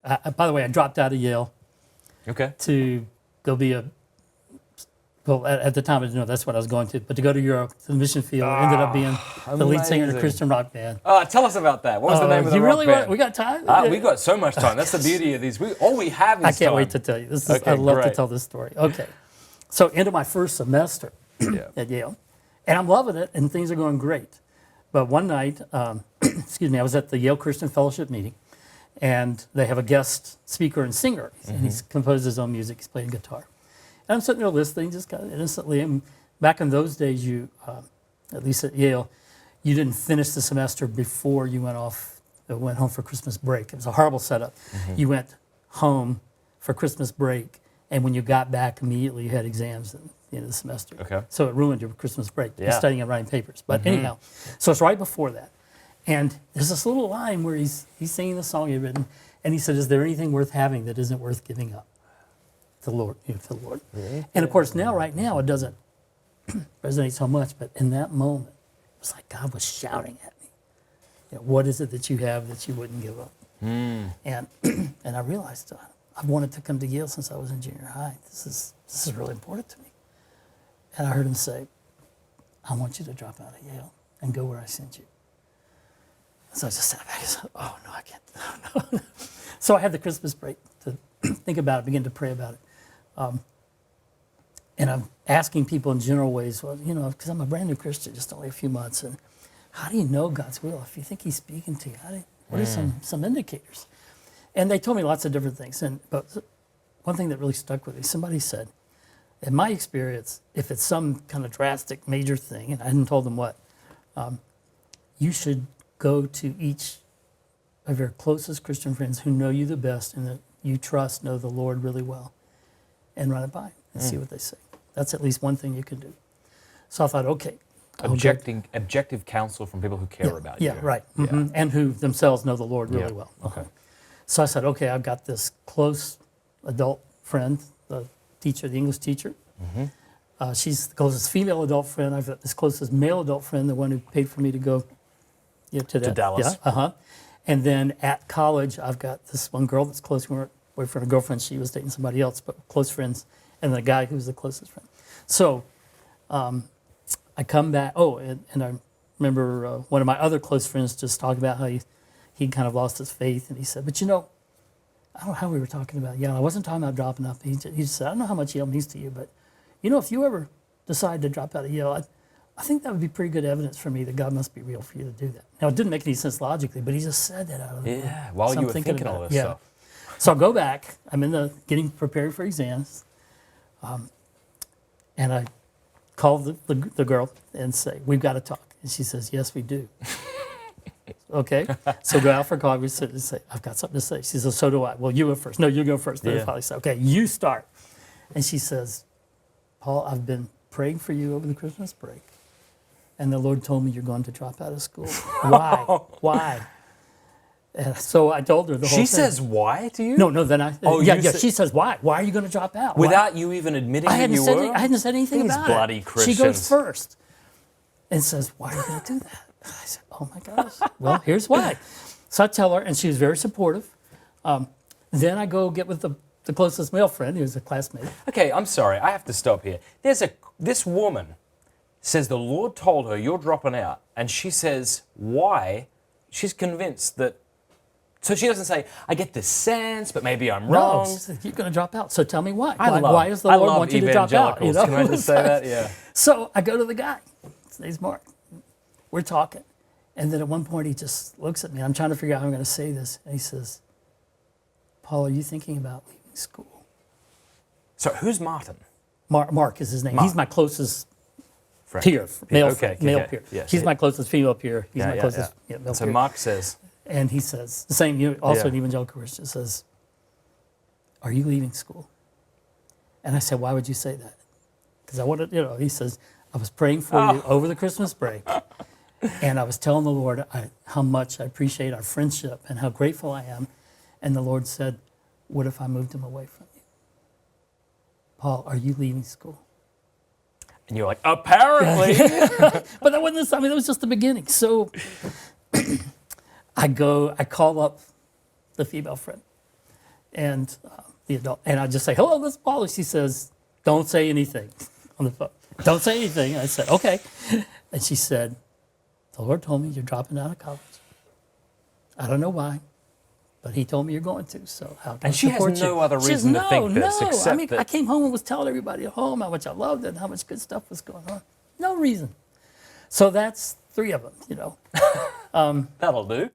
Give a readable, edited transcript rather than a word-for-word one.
By the way, I dropped out of Yale to go be well, at the time I didn't know that's what I was going to, but to go to Europe, to the mission field, I ended up being the lead singer in a Christian rock band. Tell us about that. What was the name of the rock band? We got time? We got so much time. That's the beauty of these. All we have is time. I can't wait to tell you. I love to tell this story. Okay. So into my first semester at Yale, and I'm loving it, and things are going great. But one night, I was at the Yale Christian Fellowship meeting, and they have a guest speaker and singer, and he's composed his own music. He's playing guitar. And I'm sitting there listening, just kind of innocently. And back in those days, at least at Yale, you didn't finish the semester before you went home for Christmas break. It was a horrible setup. You went home for Christmas break, and when you got back immediately, you had exams at the end of the semester. Okay. So it ruined your Christmas break, studying and writing papers. But anyhow, so it's right before that. And there's this little line where he's singing the song he'd written, and he said, "Is there anything worth having that isn't worth giving up to the Lord?" To the Lord. And of course, right now, it doesn't resonate so much. But in that moment, it was like God was shouting at me. What is it that you have that you wouldn't give up? And I realized I've wanted to come to Yale since I was in junior high. This is really important to me. And I heard him say, "I want you to drop out of Yale and go where I sent you." So I just sat back and said, "Oh, no, I can't." No. So I had the Christmas break to think about it, begin to pray about it. And I'm asking people in general ways, well, because I'm a brand new Christian, just only a few months, and how do you know God's will? If you think he's speaking to you, what are some indicators? And they told me lots of different things. But one thing that really stuck with me, somebody said, in my experience, if it's some kind of drastic, major thing, and I hadn't told them what, you should go to each of your closest Christian friends who know you the best and that you trust, know the Lord really well, and run it by and see what they say. That's at least one thing you can do. So I thought, okay. Objective counsel from people who care about you. Yeah, right. And who themselves know the Lord really well. Okay. So I said, okay, I've got this close adult friend, the English teacher. She's the closest female adult friend. I've got this closest male adult friend, the one who paid for me to go to Dallas. Yeah, And then at college, I've got this one girl that's close. We weren't boyfriend or girlfriend. She was dating somebody else, but close friends. And the guy who's the closest friend. So I come back. Oh, and I remember one of my other close friends just talking about how he kind of lost his faith. And he said, but I don't know how we were talking about Yale. I wasn't talking about dropping out. He just said, I don't know how much Yale means to you, but if you ever decide to drop out of Yale, I think that would be pretty good evidence for me that God must be real for you to do that. Now, it didn't make any sense logically, but he just said that out of the blue. While you were thinking all this stuff. So I go back. I'm getting prepared for exams. And I call the girl and say, we've got to talk. And she says, yes, we do. Okay. So go out for coffee and say, I've got something to say. She says, so do I. Well, you go first. No, you go first. Then finally say, okay, you start. And she says, Paul, I've been praying for you over the Christmas break. And the Lord told me you're going to drop out of school. Why? Why? And so I told her the whole thing. She says why to you? No, then I... she says, why? Why are you going to drop out? Without you even admitting that you were? I hadn't said anything about it. These bloody Christians. She goes first and says, why are you going to do that? And I said, oh my gosh. Well, here's why. So I tell her, and she was very supportive. Then I go get with the closest male friend, who's a classmate. Okay, I'm sorry. I have to stop here. This woman says the Lord told her you're dropping out, and she says why. She's convinced that. So she doesn't say, I get this sense, but maybe I'm wrong. No, she said, you're going to drop out. So tell me why. Why does the Lord want you to drop out? Can I just say that? Yeah. So I go to the guy. His name's Mark. We're talking. And then at one point he just looks at me. I'm trying to figure out how I'm going to say this. And he says, Paul, are you thinking about leaving school? So who's Martin? Mark is his name. Mark. He's my closest friend. Peer. Male peer. Yeah, He's my closest female peer. He's my closest male peer. So Mark says... And he says, the same, also an evangelical Christian, says, are you leaving school? And I said, why would you say that? Because I wanted, he says, I was praying for you over the Christmas break. And I was telling the Lord how much I appreciate our friendship and how grateful I am. And the Lord said, what if I moved him away from you? Paul, are you leaving school? And you're like, apparently. But that wasn't, that was just the beginning. So I call up the female friend And the adult, and I just say, hello, this is Paula. She says, don't say anything on the phone. Don't say anything. I said, okay. And she said, the Lord told me you're dropping out of college. I don't know why, but he told me you're going to. So how can I support you? And she has no other reason to think this except I mean, that... I came home and was telling everybody at home how much I loved it and how much good stuff was going on. No reason. So that's 3 of them, you know. That'll do.